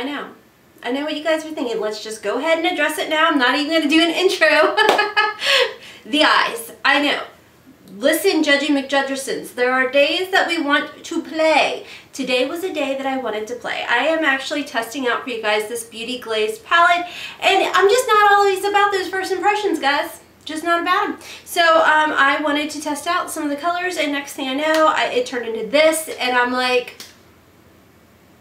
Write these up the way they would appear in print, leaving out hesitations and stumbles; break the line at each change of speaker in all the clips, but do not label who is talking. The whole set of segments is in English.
I know. I know what you guys are thinking. Let's just go ahead and address it now. I'm not even going to do an intro. The eyes. I know. Listen, Judgy McJudgersons, there are days that we want to play. Today was a day that I wanted to play. I am actually testing out for you guys this Beauty Glaze palette, and I'm just not always about those first impressions, guys. Just not about them. So I wanted to test out some of the colors, and next thing I know, it turned into this, and I'm like,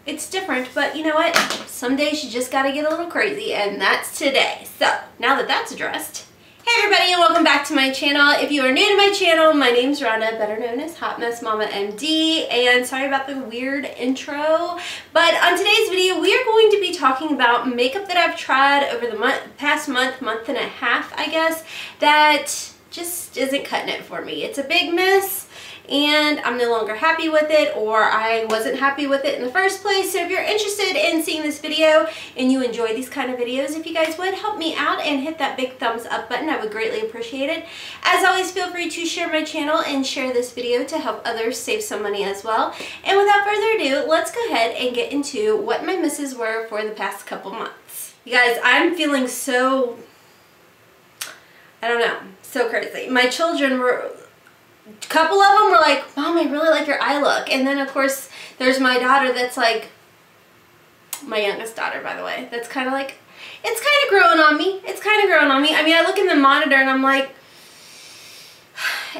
it's different, but you know what? Some days you just gotta get a little crazy, and that's today. So now that that's addressed, hey everybody, and welcome back to my channel. If you are new to my channel, my name's Rhonda, better known as HotmessMommaMD, and sorry about the weird intro, but on today's video we are going to be talking about makeup that I've tried over the past month and a half, I guess, that just isn't cutting it for me. It's a big miss, and I'm no longer happy with it, or I wasn't happy with it in the first place. So if you're interested in seeing this video and you enjoy these kind of videos, if you guys would help me out and hit that big thumbs up button, I would greatly appreciate it. As always, feel free to share my channel and share this video to help others save some money as well. And without further ado, let's go ahead and get into what my misses were for the past couple months. You guys, I'm feeling so, I don't know, so crazy. My children were, a couple of them were like, Mom, I really like your eye look. And then of course there's my daughter that's like, my youngest daughter by the way, that's kind of like, it's kind of growing on me. It's kind of growing on me. I mean, I look in the monitor and I'm like,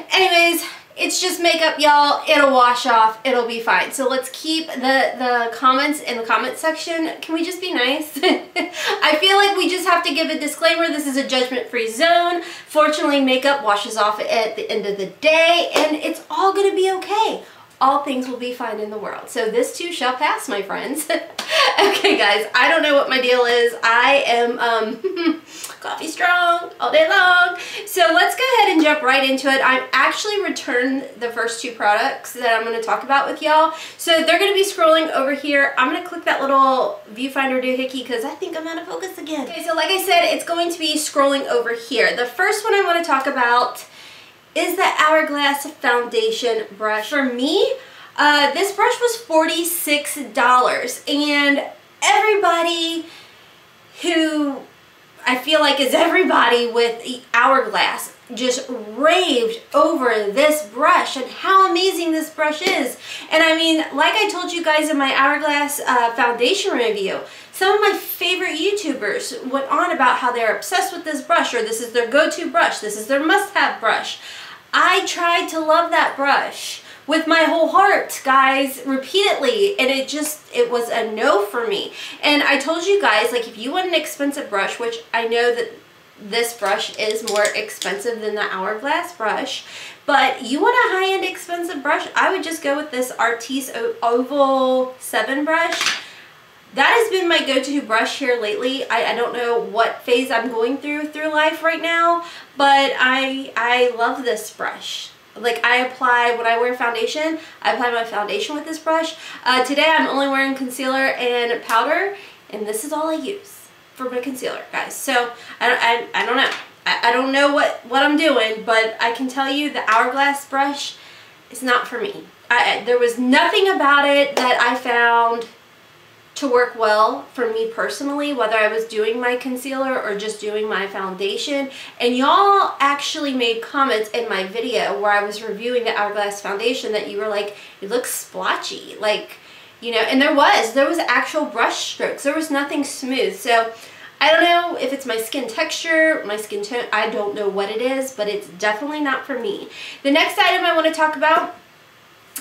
anyways, it's just makeup, y'all. It'll wash off. It'll be fine. So let's keep the comments in the comment section. Can we just be nice? I feel like we just have to give a disclaimer. This is a judgment-free zone. Fortunately, makeup washes off at the end of the day, and it's all going to be okay. All things will be fine in the world. So this too shall pass, my friends. Okay, guys, I don't know what my deal is. I am coffee strong all day long. So let's go ahead and jump right into it. I've actually returned the first two products that I'm going to talk about with y'all. So they're going to be scrolling over here. I'm going to click that little viewfinder doohickey because I think I'm out of focus again. Okay, so like I said, it's going to be scrolling over here. The first one I want to talk about is the Hourglass foundation brush. For me, this brush was $46, and everybody who I feel like is everybody with Hourglass just raved over this brush and how amazing this brush is. And I mean, like I told you guys in my Hourglass foundation review, some of my favorite YouTubers went on about how they're obsessed with this brush, or this is their go-to brush, this is their must-have brush. I tried to love that brush with my whole heart, guys, repeatedly, and it was a no for me. And I told you guys, like, if you want an expensive brush, which I know that this brush is more expensive than the Hourglass brush, but you want a high-end expensive brush, I would just go with this Artis Oval 7 brush. That has been my go-to brush here lately. I don't know what phase I'm going through life right now, but I love this brush. Like, I apply, when I wear foundation, I apply my foundation with this brush. Today I'm only wearing concealer and powder, and this is all I use for my concealer, guys. So I don't know. I don't know what I'm doing, but I can tell you the Hourglass brush is not for me. There was nothing about it that I found to work well for me personally, whether I was doing my concealer or just doing my foundation. And y'all actually made comments in my video where I was reviewing the Hourglass foundation that you were like, it looks splotchy, like, you know, and there was actual brush strokes. There was nothing smooth. So I don't know if it's my skin texture, my skin tone, I don't know what it is, but it's definitely not for me. The next item I want to talk about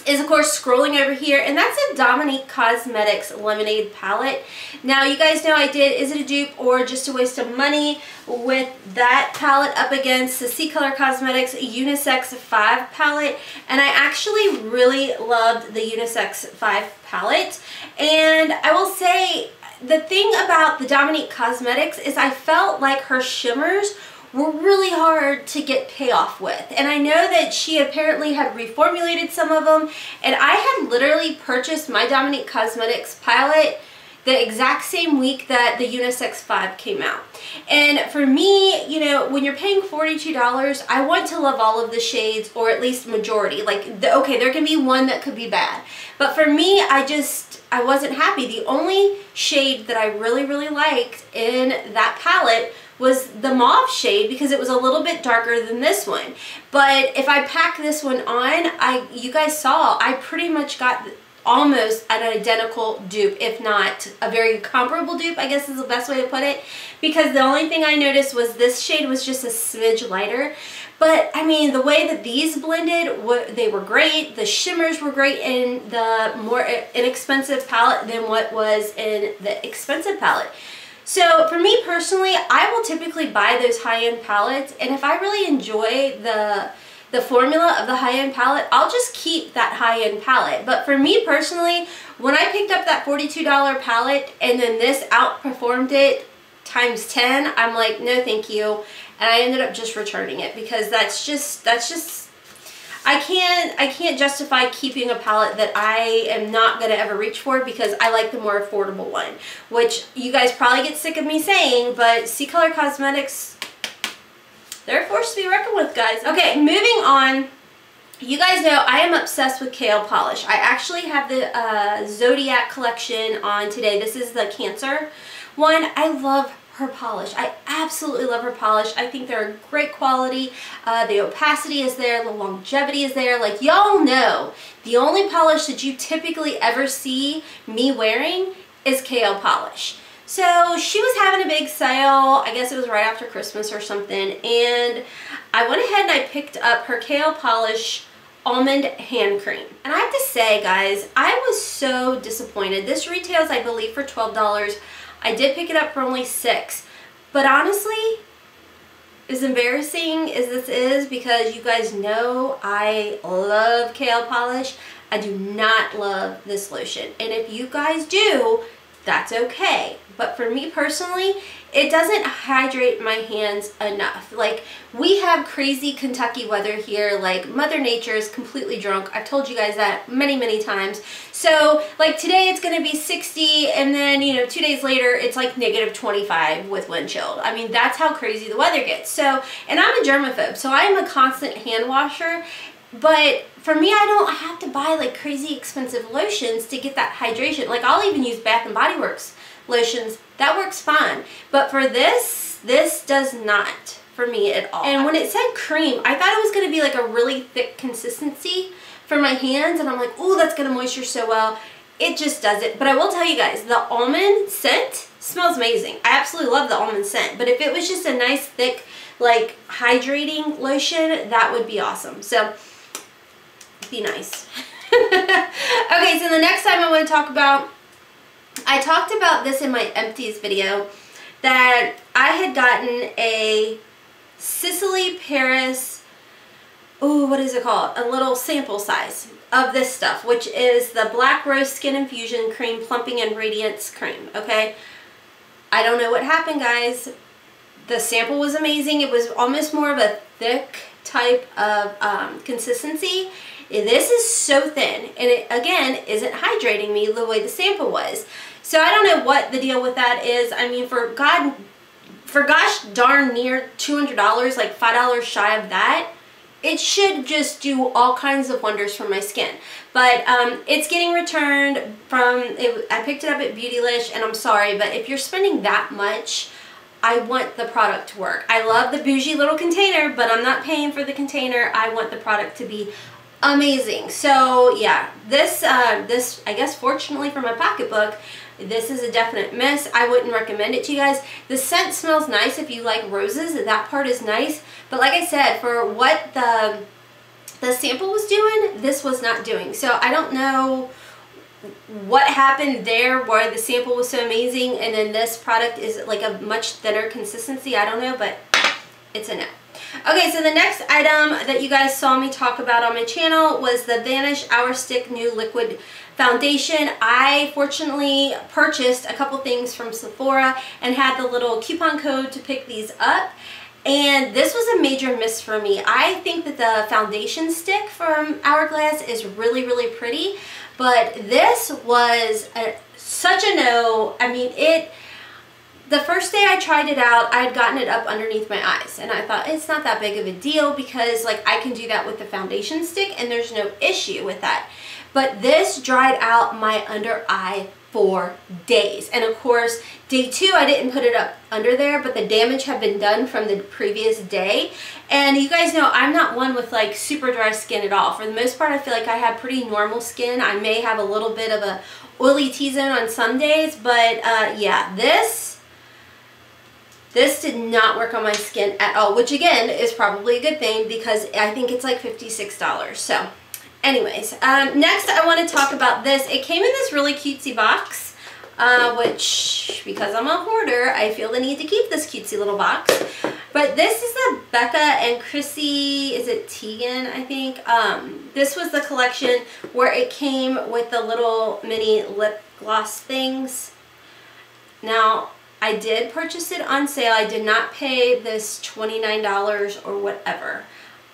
is, of course, scrolling over here, and that's a Dominique Cosmetics Lemonade palette. Now, you guys know I did Is It a Dupe or Just a Waste of Money with that palette up against the Cicely Cosmetics Unisex 5 palette, and I actually really loved the Unisex 5 palette. And I will say, the thing about the Dominique Cosmetics is I felt like her shimmers were really hard to get payoff with. And I know that she apparently had reformulated some of them, and I had literally purchased my Dominique Cosmetics palette the exact same week that the Unisex 5 came out. And for me, you know, when you're paying $42, I want to love all of the shades, or at least majority. Like, okay, there can be one that could be bad. But for me, I wasn't happy. The only shade that I really, really liked in that palette was the mauve shade, because it was a little bit darker than this one. But if I pack this one on, you guys saw, I pretty much got almost an identical dupe, if not a very comparable dupe, I guess is the best way to put it, because the only thing I noticed was this shade was just a smidge lighter. But I mean, the way that these blended, they were great. The shimmers were great in the more inexpensive palette than what was in the expensive palette. So for me personally, I will typically buy those high-end palettes, and if I really enjoy the formula of the high-end palette, I'll just keep that high-end palette. But for me personally, when I picked up that $42 palette and then this outperformed it times 10, I'm like, no thank you. And I ended up just returning it, because that's just I can't justify keeping a palette that I am not going to ever reach for, because I like the more affordable one, which you guys probably get sick of me saying, but Cicely Cosmetics, they're a force to be reckoned with, guys. Okay, moving on. You guys know I am obsessed with Kale Polish. I actually have the Zodiac collection on today. This is the Cancer one. I love her polish. I absolutely love her polish. I think they're great quality. The opacity is there. The longevity is there. Like, y'all know, the only polish that you typically ever see me wearing is Kale Polish. So she was having a big sale. I guess it was right after Christmas or something. And I went ahead and I picked up her Kale Polish Almond Hand Cream. And I have to say, guys, I was so disappointed. This retails, I believe, for $12. I did pick it up for only $6, but honestly, as embarrassing as this is, because you guys know I love Kale Polish, I do not love this lotion. And if you guys do, that's okay. But for me personally, it doesn't hydrate my hands enough. Like, we have crazy Kentucky weather here. Like, Mother Nature is completely drunk. I've told you guys that many, many times. So, like, today it's going to be 60, and then, you know, 2 days later, it's like -25 with wind chill. I mean, that's how crazy the weather gets. So, and I'm a germaphobe, so I'm a constant hand washer. But for me, I don't have to buy like crazy expensive lotions to get that hydration. Like, I'll even use Bath and Body Works lotions. That works fine. But for this does not for me at all. And when it said cream, I thought it was going to be like a really thick consistency for my hands. And I'm like, oh, that's going to moisture so well. It just doesn't. But I will tell you guys, the almond scent smells amazing. I absolutely love the almond scent. But if it was just a nice, thick, like, hydrating lotion, that would be awesome. So, be nice. Okay, so the next time I want to talk about, I talked about this in my empties video, that I had gotten a Cicely Paris, oh, what is it called? A little sample size of this stuff, which is the Black Rose Skin Infusion Cream Plumping and Radiance Cream, okay? I don't know what happened, guys. The sample was amazing. It was almost more of a thick type of consistency. This is so thin, and it, again, isn't hydrating me the way the sample was. So I don't know what the deal with that is. I mean, for gosh darn near $200, like $5 shy of that, it should just do all kinds of wonders for my skin. But it's getting returned from, I picked it up at Beautylish, and I'm sorry, but if you're spending that much, I want the product to work. I love the bougie little container, but I'm not paying for the container. I want the product to be amazing. So yeah, this I guess fortunately for my pocketbook, this is a definite miss. I wouldn't recommend it to you guys. The scent smells nice if you like roses. That part is nice. But like I said, for what the sample was doing, this was not doing. So I don't know what happened there where the sample was so amazing and then this product is like a much thinner consistency. I don't know, but it's a no. Okay, so the next item that you guys saw me talk about on my channel was the Vanish Our Stick New Liquid Foundation. I fortunately purchased a couple things from Sephora and had the little coupon code to pick these up. And this was a major miss for me. I think that the foundation stick from Hourglass is really, really pretty. But this was such a no. I mean, the first day I tried it out, I had gotten it up underneath my eyes, and I thought it's not that big of a deal because like I can do that with the foundation stick and there's no issue with that. But this dried out my under eye for days. And of course, day 2, I didn't put it up under there, but the damage had been done from the previous day. And you guys know I'm not one with like super dry skin at all. For the most part, I feel like I have pretty normal skin. I may have a little bit of a oily T-zone on some days, but yeah, this did not work on my skin at all, which again is probably a good thing because I think it's like $56. So anyways, next I want to talk about this. It came in this really cutesy box, which, because I'm a hoarder, I feel the need to keep this cutesy little box. But this is the Becca and Chrissy, is it Teigen, I think? This was the collection where it came with the little mini lip gloss things. Now, I did purchase it on sale. I did not pay this $29 or whatever.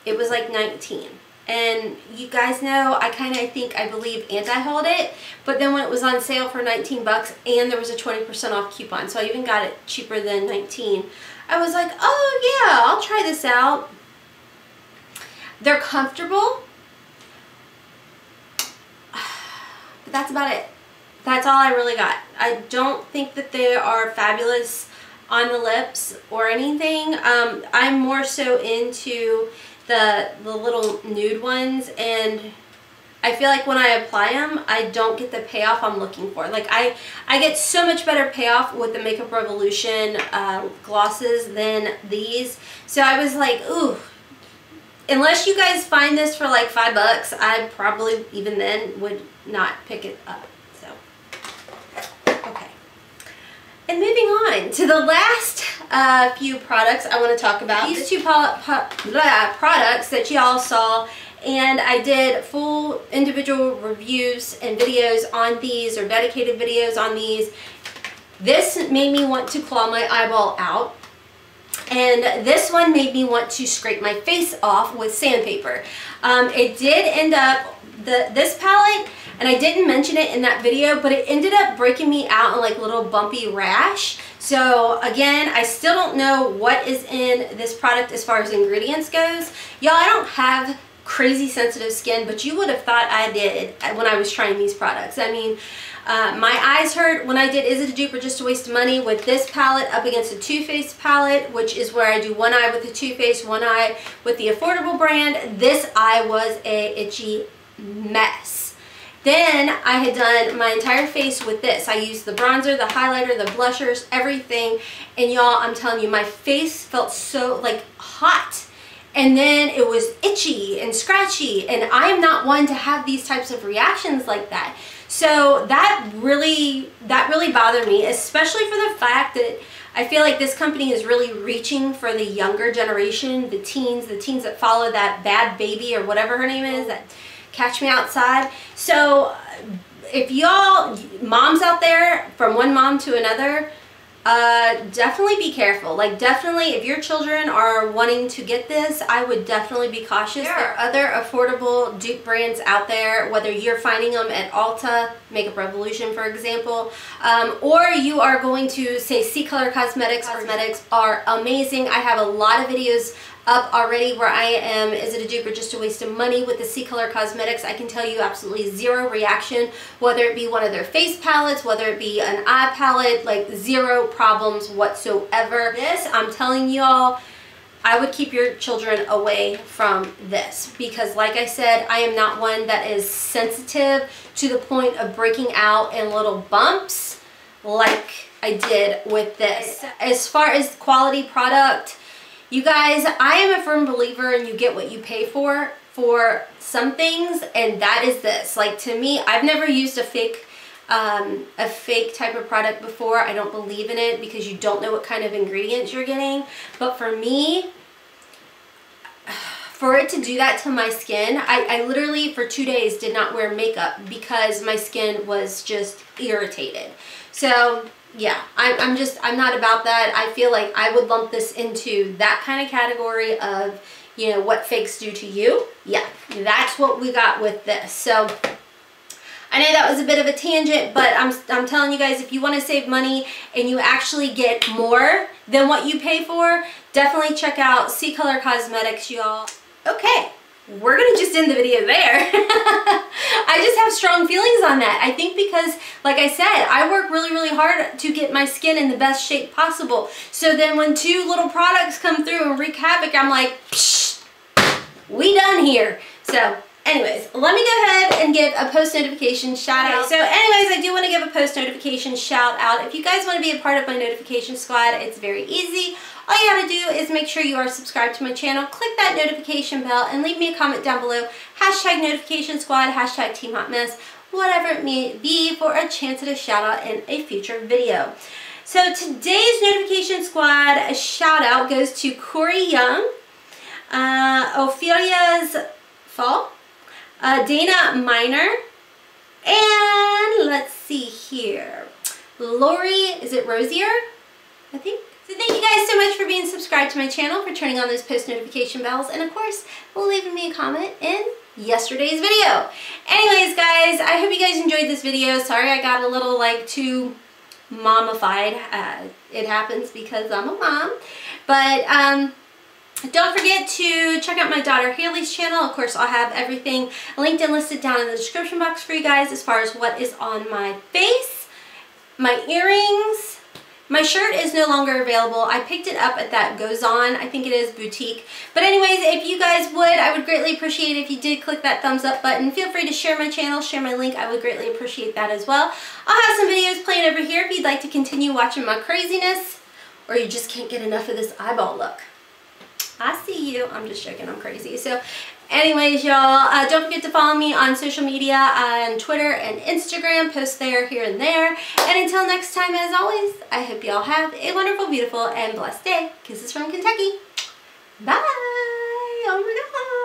It was like $19. And you guys know, I believe anti-hauled it, but then when it was on sale for 19 bucks and there was a 20% off coupon, so I even got it cheaper than 19, I was like, oh yeah, I'll try this out. They're comfortable, but that's about it. That's all I really got. I don't think that they are fabulous on the lips or anything. I'm more so into the little nude ones, and I feel like when I apply them, I don't get the payoff I'm looking for. Like I get so much better payoff with the Makeup Revolution glosses than these. So I was like, ooh, unless you guys find this for like $5, I probably even then would not pick it up. So, okay. And moving on to the last few products I want to talk about. These two products that y'all saw, and I did full individual reviews and videos on these, or dedicated videos on these. This made me want to claw my eyeball out, and this one made me want to scrape my face off with sandpaper. It did end up, this palette, and I didn't mention it in that video, but it ended up breaking me out in like little bumpy rash. So again, I still don't know what is in this product as far as ingredients goes. Y'all, I don't have crazy sensitive skin, but you would have thought I did when I was trying these products. I mean, my eyes hurt when I did Is It a Dupe or Just a Waste of Money with this palette up against a Too Faced palette, which is where I do one eye with the Too Faced, one eye with the affordable brand. This eye was a itchy mess. Then I had done my entire face with this. I used the bronzer, the highlighter, the blushers, everything. And y'all, I'm telling you, my face felt so like hot. And then it was itchy and scratchy. And I am not one to have these types of reactions like that. So that really bothered me, especially for the fact that I feel like this company is really reaching for the younger generation, the teens that follow that bad baby or whatever her name is, that Catch Me Outside. So if y'all moms out there, from one mom to another, definitely be careful. Like, definitely, if your children are wanting to get this, I would definitely be cautious. There are other affordable dupe brands out there, whether you're finding them at Ulta, Makeup Revolution, for example, or you are going to, say, C-Color Cosmetics. Cosmetics are amazing. I have a lot of videos up already where I am Is It a Dupe or Just a Waste of Money with the C-Color Cosmetics. I can tell you absolutely zero reaction, whether it be one of their face palettes, whether it be an eye palette, like zero problems whatsoever. This, I'm telling y'all, I would keep your children away from this because, like I said, I am not one that is sensitive to the point of breaking out in little bumps like I did with this. As far as quality product, you guys, I am a firm believer in you get what you pay for some things, and that is this. Like, to me, I've never used a fake type of product before. I don't believe in it because you don't know what kind of ingredients you're getting. But for me, for it to do that to my skin, I literally for 2 days did not wear makeup because my skin was just irritated. So yeah, I'm not about that. I feel like I would lump this into that kind of category of, you know, what fakes do to you. Yeah, that's what we got with this. So I know that was a bit of a tangent, but I'm telling you guys, if you want to save money and you actually get more than what you pay for, definitely check out C-Color Cosmetics, y'all. Okay, we're gonna just end the video there. I just have strong feelings on that. I think because, like I said, I work really, really hard to get my skin in the best shape possible. So then when 2 little products come through and wreak havoc, I'm like, psh, we done here. So anyways, let me go ahead and give a post notification shout out. So anyways, I do want to give a post notification shout out. If you guys want to be a part of my notification squad, it's very easy. All you gotta do is make sure you are subscribed to my channel, click that notification bell, and leave me a comment down below. Hashtag notification squad, hashtag Team Hotmess, whatever it may be, for a chance at a shout out in a future video. So today's notification squad shout out goes to Corey Young, Ophelia's Fall, Dana Miner, and let's see here, Lori, is it Rosier? I think. So thank you guys so much for being subscribed to my channel, for turning on those post notification bells, and of course, leaving me a comment in yesterday's video. Anyways, guys, I hope you guys enjoyed this video. Sorry I got a little like too mommified. It happens because I'm a mom. But don't forget to check out my daughter Hailey's channel. Of course, I'll have everything linked and listed down in the description box for you guys as far as what is on my face, my earrings. My shirt is no longer available. I picked it up at that Goes On, I think it is, boutique. But anyways, if you guys would, I would greatly appreciate it if you did click that thumbs up button. Feel free to share my channel, share my link. I would greatly appreciate that as well. I'll have some videos playing over here if you'd like to continue watching my craziness, or you just can't get enough of this eyeball look. I see you. I'm just joking, I'm crazy. So anyways, y'all, don't forget to follow me on social media, on Twitter and Instagram. Post there, here and there. And until next time, as always, I hope y'all have a wonderful, beautiful, and blessed day. Kisses from Kentucky. Bye. Oh my God.